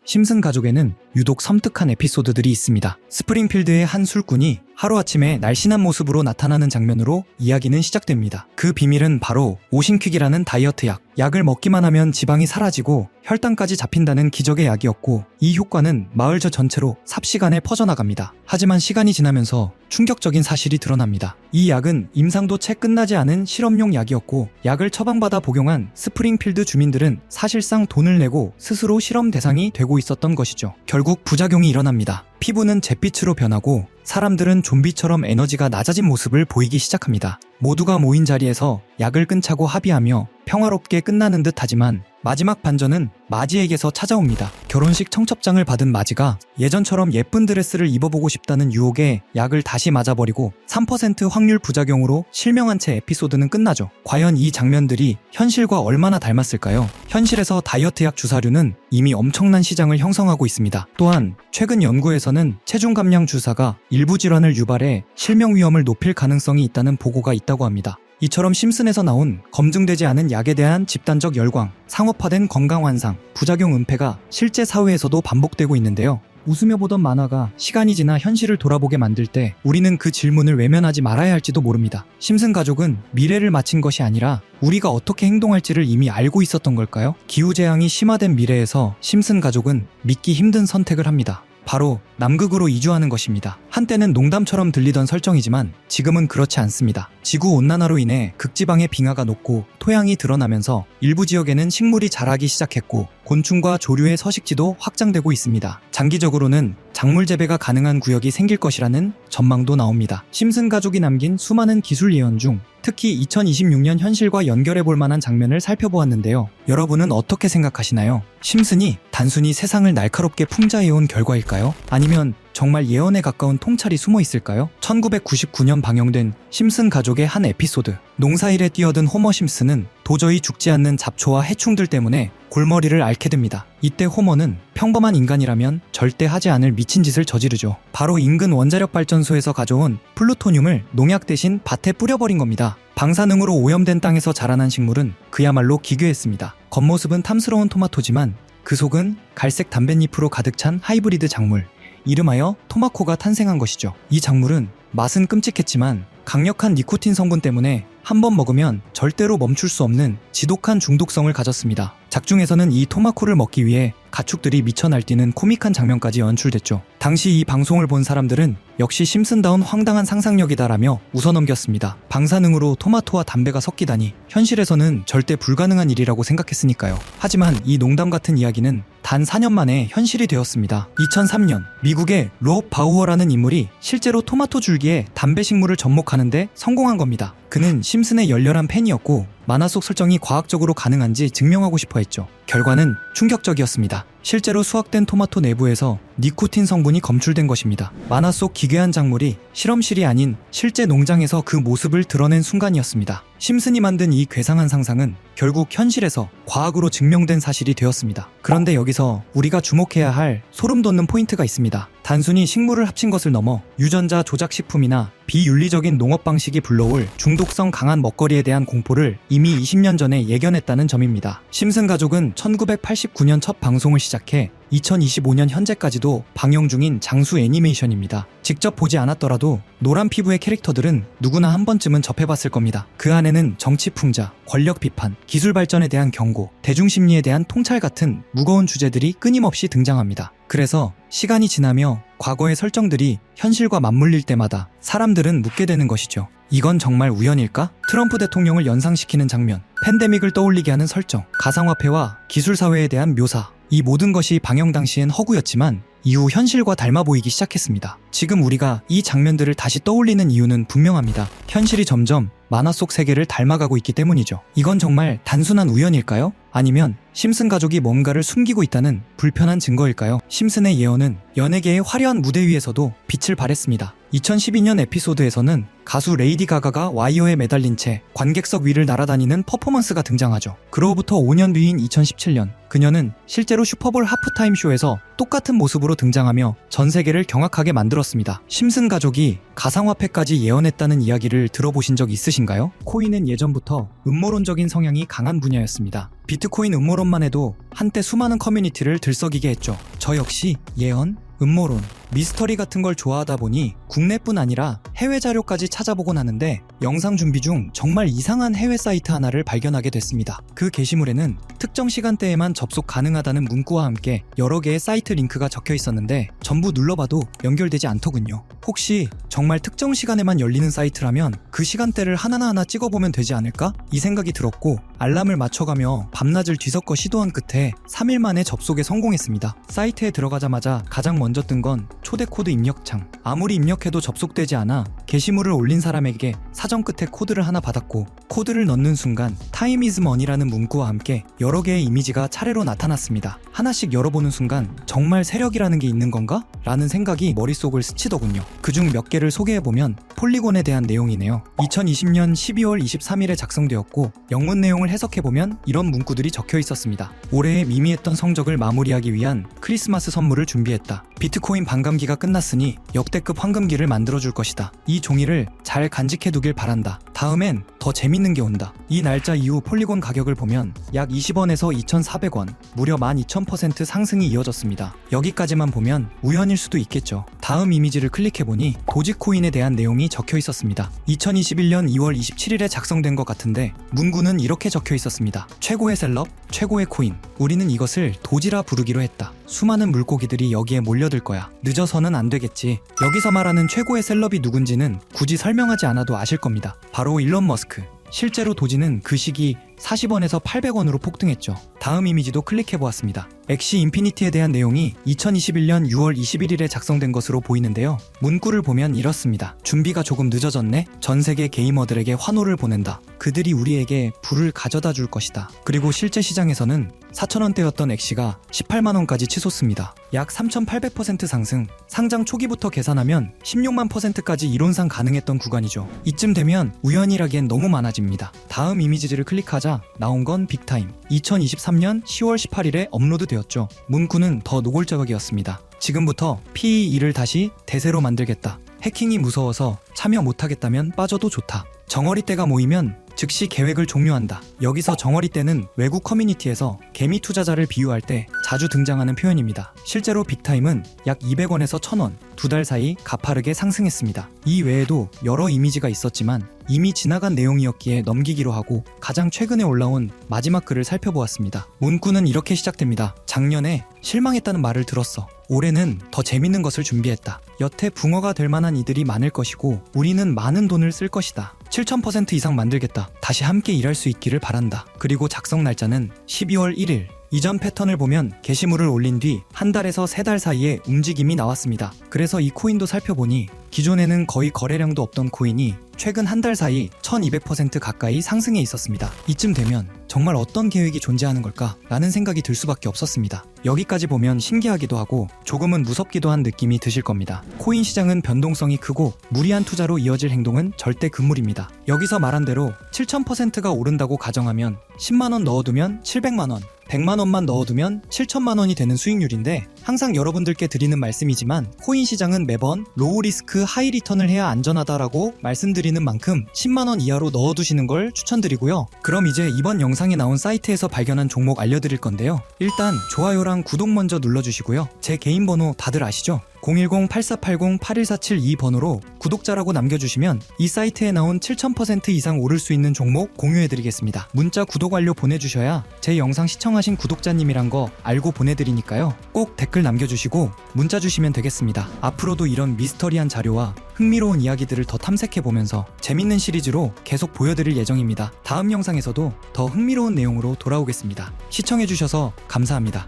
심슨 가족에는 유독 섬뜩한 에피소드들이 있습니다. 스프링필드의 한 술꾼이 하루아침에 날씬한 모습으로 나타나는 장면으로 이야기는 시작됩니다. 그 비밀은 바로 오신퀵이라는 다이어트 약. 약을 먹기만 하면 지방이 사라지고 혈당까지 잡힌다는 기적의 약이었고, 이 효과는 마을 전체로 삽시간에 퍼져나갑니다. 하지만 시간이 지나면서 충격적인 사실이 드러납니다. 이 약은 임상도 채 끝나지 않은 실험용 약이었고, 약을 처방받아 복용한 스프링필드 주민들은 사실상 돈을 내고 스스로 실험 대상이 되고 있었던 것이죠. 결국 부작용이 일어납니다. 피부는 잿빛으로 변하고 사람들은 좀비처럼 에너지가 낮아진 모습을 보이기 시작합니다. 모두가 모인 자리에서 약을 끊자고 합의하며 평화롭게 끝나는 듯 하지만 마지막 반전은 마지에게서 찾아옵니다. 결혼식 청첩장을 받은 마지가 예전처럼 예쁜 드레스를 입어보고 싶다는 유혹에 약을 다시 맞아버리고 3% 확률 부작용으로 실명한 채 에피소드는 끝나죠. 과연 이 장면들이 현실과 얼마나 닮았을까요? 현실에서 다이어트 약 주사류는 이미 엄청난 시장을 형성하고 있습니다. 또한 최근 연구에서는 체중 감량 주사가 일부 질환을 유발해 실명 위험을 높일 가능성이 있다는 보고가 있다고 합니다. 이처럼 심슨에서 나온 검증되지 않은 약에 대한 집단적 열광, 상업화된 건강 환상, 부작용 은폐가 실제 사회에서도 반복되고 있는데요. 웃으며 보던 만화가 시간이 지나 현실을 돌아보게 만들 때 우리는 그 질문을 외면하지 말아야 할지도 모릅니다. 심슨 가족은 미래를 맞힌 것이 아니라 우리가 어떻게 행동할지를 이미 알고 있었던 걸까요? 기후재앙이 심화된 미래에서 심슨 가족은 믿기 힘든 선택을 합니다. 바로 남극으로 이주하는 것입니다. 한때는 농담처럼 들리던 설정이지만 지금은 그렇지 않습니다. 지구온난화로 인해 극지방의 빙하가 녹고 토양이 드러나면서 일부 지역에는 식물이 자라기 시작했고 곤충과 조류의 서식지도 확장되고 있습니다. 장기적으로는 작물 재배가 가능한 구역이 생길 것이라는 전망도 나옵니다. 심슨 가족이 남긴 수많은 기술 예언 중 특히 2026년 현실과 연결해볼 만한 장면을 살펴보았는데요. 여러분은 어떻게 생각하시나요? 심슨이 단순히 세상을 날카롭게 풍자해온 결과일까요? 아니면 정말 예언에 가까운 통찰이 숨어 있을까요? 1999년 방영된 심슨 가족의 한 에피소드. 농사일에 뛰어든 호머 심슨은 도저히 죽지 않는 잡초와 해충들 때문에 골머리를 앓게 됩니다. 이때 호머는 평범한 인간이라면 절대 하지 않을 미친 짓을 저지르죠. 바로 인근 원자력 발전소에서 가져온 플루토늄을 농약 대신 밭에 뿌려버린 겁니다. 방사능으로 오염된 땅에서 자라난 식물은 그야말로 기괴했습니다. 겉모습은 탐스러운 토마토지만 그 속은 갈색 담뱃잎으로 가득 찬 하이브리드 작물, 이름하여 토마코가 탄생한 것이죠. 이 작물은 맛은 끔찍했지만 강력한 니코틴 성분 때문에 한 번 먹으면 절대로 멈출 수 없는 지독한 중독성을 가졌습니다. 작중에서는 이 토마코를 먹기 위해 가축들이 미쳐 날뛰는 코믹한 장면까지 연출됐죠. 당시 이 방송을 본 사람들은 역시 심슨다운 황당한 상상력이다라며 웃어넘겼습니다. 방사능으로 토마토와 담배가 섞이다니 현실에서는 절대 불가능한 일이라고 생각했으니까요. 하지만 이 농담 같은 이야기는 단 4년 만에 현실이 되었습니다. 2003년 미국의 롭 바우어라는 인물이 실제로 토마토 줄기에 담배 식물을 접목하는데 성공한 겁니다. 그는 심슨의 열렬한 팬이었고 만화 속 설정이 과학적으로 가능한지 증명하고 싶어 했죠. 결과는 충격적이었습니다. 실제로 수확된 토마토 내부에서 니코틴 성분이 검출된 것입니다. 만화 속 기괴한 작물이 실험실이 아닌 실제 농장에서 그 모습을 드러낸 순간이었습니다. 심슨이 만든 이 괴상한 상상은 결국 현실에서 과학으로 증명된 사실이 되었습니다. 그런데 여기서 우리가 주목해야 할 소름 돋는 포인트가 있습니다. 단순히 식물을 합친 것을 넘어 유전자 조작 식품이나 비윤리적인 농업 방식이 불러올 중독성 강한 먹거리에 대한 공포를 이미 20년 전에 예견했다는 점입니다. 심슨 가족은 1989년 첫 방송을 시작해 2025년 현재까지도 방영 중인 장수 애니메이션입니다. 직접 보지 않았더라도 노란 피부의 캐릭터들은 누구나 한 번쯤은 접해봤을 겁니다. 그 안에는 정치 풍자, 권력 비판, 기술 발전에 대한 경고, 대중심리에 대한 통찰 같은 무거운 주제들이 끊임없이 등장합니다. 그래서 시간이 지나며 과거의 설정들이 현실과 맞물릴 때마다 사람들은 묻게 되는 것이죠. 이건 정말 우연일까? 트럼프 대통령을 연상시키는 장면, 팬데믹을 떠올리게 하는 설정, 가상화폐와 기술사회에 대한 묘사, 이 모든 것이 방영 당시엔 허구였지만 이후 현실과 닮아 보이기 시작했습니다. 지금 우리가 이 장면들을 다시 떠올리는 이유는 분명합니다. 현실이 점점 만화 속 세계를 닮아가고 있기 때문이죠. 이건 정말 단순한 우연일까요? 아니면 심슨 가족이 뭔가를 숨기고 있다는 불편한 증거일까요? 심슨의 예언은 연예계의 화려한 무대 위에서도 빛을 발했습니다. 2012년 에피소드에서는 가수 레이디 가가가 와이어에 매달린 채 관객석 위를 날아다니는 퍼포먼스가 등장하죠. 그로부터 5년 뒤인 2017년, 그녀는 실제로 슈퍼볼 하프타임 쇼에서 똑같은 모습으로 등장하며 전 세계를 경악하게 만들었습니다. 심슨 가족이 가상화폐까지 예언했다는 이야기를 들어보신 적 있으신가요? 코인은 예전부터 음모론적인 성향이 강한 분야였습니다. 비트코인 음모론만 해도 한때 수많은 커뮤니티를 들썩이게 했죠. 저 역시 예언, 음모론, 미스터리 같은 걸 좋아하다 보니 국내뿐 아니라 해외 자료까지 찾아보곤 하는데 영상 준비 중 정말 이상한 해외 사이트 하나를 발견하게 됐습니다. 그 게시물에는 특정 시간대에만 접속 가능하다는 문구와 함께 여러 개의 사이트 링크가 적혀 있었는데 전부 눌러봐도 연결되지 않더군요. 혹시 정말 특정 시간에만 열리는 사이트라면 그 시간대를 하나하나 찍어보면 되지 않을까? 이 생각이 들었고 알람을 맞춰가며 밤낮을 뒤섞어 시도한 끝에 3일 만에 접속에 성공했습니다. 사이트에 들어가자마자 가장 먼저 뜬 건 초대 코드 입력창. 아무리 입력해도 접속되지 않아 게시물을 올린 사람에게 사전 끝에 코드를 하나 받았고 코드를 넣는 순간 Time is money라는 문구와 함께 여러 개의 이미지가 차례로 나타났습니다. 하나씩 열어보는 순간 정말 세력이라는 게 있는 건가? 라는 생각이 머릿속을 스치더군요. 그중 몇 개를 소개해보면 폴리곤에 대한 내용이네요. 2020년 12월 23일에 작성되었고 영문 내용을 해석해보면 이런 문구들이 적혀 있었습니다. 올해의 미미했던 성적을 마무리하기 위한 크리스마스 선물을 준비했다. 비트코인 반감기가 끝났으니 역대급 황금기를 만들어줄 것이다. 이 종이를 잘 간직해두길 바란다. 다음엔 더 재밌는 게 온다. 이 날짜 이후 폴리곤 가격을 보면 약 20원에서 2,400원, 무려 12,000% 상승이 이어졌습니다. 여기까지만 보면 우연일 수도 있겠죠. 다음 이미지를 클릭해보니 도지코인에 대한 내용이 적혀 있었습니다. 2021년 2월 27일에 작성된 것 같은데 문구는 이렇게 적혀 있었습니다. 최고의 셀럽, 최고의 코인. 우리는 이것을 도지라 부르기로 했다. 수많은 물고기들이 여기에 몰려들 거야. 늦어서는 안 되겠지. 여기서 말하는 최고의 셀럽이 누군지는 굳이 설명하지 않아도 아실 겁니다. 바로 일론 머스크. 실제로 도지는 그 시기 40원에서 800원으로 폭등했죠. 다음 이미지도 클릭해보았습니다. 엑시 인피니티에 대한 내용이 2021년 6월 21일에 작성된 것으로 보이는데요. 문구를 보면 이렇습니다. 준비가 조금 늦어졌네. 전 세계 게이머들에게 환호를 보낸다. 그들이 우리에게 불을 가져다 줄 것이다. 그리고 실제 시장에서는 4,000원대였던 엑시가 18만원까지 치솟습니다. 약 3,800% 상승. 상장 초기부터 계산하면 16만 %까지 이론상 가능했던 구간이죠. 이쯤 되면 우연이라기엔 너무 많아집니다. 다음 이미지를 클릭하자 나온 건 빅타임. 2023년 10월 18일에 업로드되었죠. 문구는 더 노골적이었습니다. 지금부터 PE2를 다시 대세로 만들겠다. 해킹이 무서워서 참여 못하겠다면 빠져도 좋다. 정어리 떼가 모이면 즉시 계획을 종료한다. 여기서 정어리 떼는 외국 커뮤니티에서 개미 투자자를 비유할 때 자주 등장하는 표현입니다. 실제로 빅타임은 약 200원에서 1,000원, 2달 사이 가파르게 상승했습니다. 이 외에도 여러 이미지가 있었지만 이미 지나간 내용이었기에 넘기기로 하고 가장 최근에 올라온 마지막 글을 살펴보았습니다. 문구는 이렇게 시작됩니다. 작년에 실망했다는 말을 들었어. 올해는 더 재밌는 것을 준비했다. 여태 붕어가 될 만한 이들이 많을 것이고 우리는 많은 돈을 쓸 것이다. 7,000% 이상 만들겠다. 다시 함께 일할 수 있기를 바란다. 그리고 작성 날짜는 12월 1일. 이전 패턴을 보면 게시물을 올린 뒤 한 달에서 3달 사이에 움직임이 나왔습니다. 그래서 이 코인도 살펴보니 기존에는 거의 거래량도 없던 코인이 최근 한 달 사이 1200% 가까이 상승해 있었습니다. 이쯤 되면 정말 어떤 계획이 존재하는 걸까? 라는 생각이 들 수밖에 없었습니다. 여기까지 보면 신기하기도 하고 조금은 무섭기도 한 느낌이 드실 겁니다. 코인 시장은 변동성이 크고 무리한 투자로 이어질 행동은 절대 금물입니다. 여기서 말한 대로 7,000%가 오른다고 가정하면 10만원 넣어두면 700만원, 100만원만 넣어두면 7천만원이 되는 수익률인데 항상 여러분들께 드리는 말씀이지만 코인 시장은 매번 로우 리스크 하이 리턴을 해야 안전하다라고 말씀드리는 만큼 10만원 이하로 넣어두시는 걸 추천드리고요. 그럼 이제 이번 영상에 나온 사이트에서 발견한 종목 알려드릴 건데요. 일단 좋아요랑 구독 먼저 눌러주시고요. 제 개인 번호 다들 아시죠? 010-8480-81472 번호로 구독자라고 남겨주시면 이 사이트에 나온 7,000% 이상 오를 수 있는 종목 공유해드리겠습니다. 문자 구독 완료 보내주셔야 제 영상 시청하신 구독자님이란 거 알고 보내드리니까요. 꼭 댓글 남겨주시고 문자 주시면 되겠습니다. 앞으로도 이런 미스터리한 자료와 흥미로운 이야기들을 더 탐색해보면서 재밌는 시리즈로 계속 보여드릴 예정입니다. 다음 영상에서도 더 흥미로운 내용으로 돌아오겠습니다. 시청해주셔서 감사합니다.